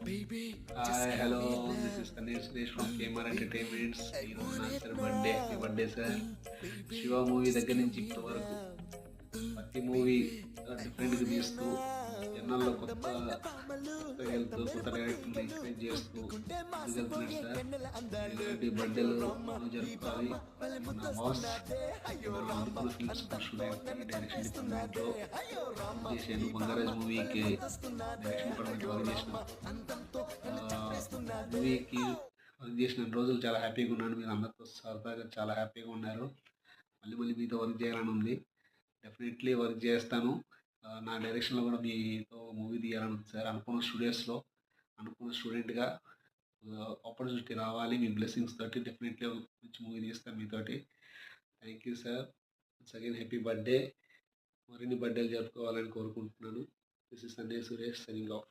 Hi hello, this is Tanish Suresh from KMR entertainments. ఈరోజు నా sir birthday. Happy birthday sir. Shiva movie దగ్గర నుంచి ఇప్పటి వరకు ప్రతి మూవీ డిఫరెంట్గా తీస్తూ జనాల్లో కొత్త కొత్త వెళ్తూ కొత్త డైరెక్టర్ని ఎంకరేజ్ చేస్తూ ముందుకెళ్తున్నాడు సార్. ఇలాంటి బర్త్డేలు జరుపుకోవాలి. నా బాస్ అందుకున్న ఫిల్మ్స్ స్టూడెంట్ డైరెక్షన్ డిపార్ట్మెంట్లో చేశాను. బంగారాజ్ మూవీకి డైరెక్షన్ డిపార్ట్మెంట్ వర్క్ చేసిన మూవీకి వర్క్ చేసిన రోజులు చాలా హ్యాపీగా ఉన్నాను. మీరు అందరితో సరదాగా చాలా హ్యాపీగా ఉన్నారు. మళ్ళీ మళ్ళీ మీతో వర్క్ చేయాలని ఉంది. డెఫినెట్లీ వర్క్ చేస్తాను. నా డైరెక్షన్లో కూడా మీతో మూవీ తీయాలని ఉంది సార్. అనుకున్న స్టూడియోస్లో అనుకున్న స్టూడెంట్గా ఆపర్చునిటీ రావాలి. మీ బ్లెస్సింగ్స్ తోటి డెఫినెట్లీ మంచి మూవీ తీస్తాను మీతోటి. Thank you sir. Once again happy birthday. మరిన్ని బర్త్డేలు జరుపుకోవాలని కోరుకుంటున్నాను. This is Sunday Suresh signing off.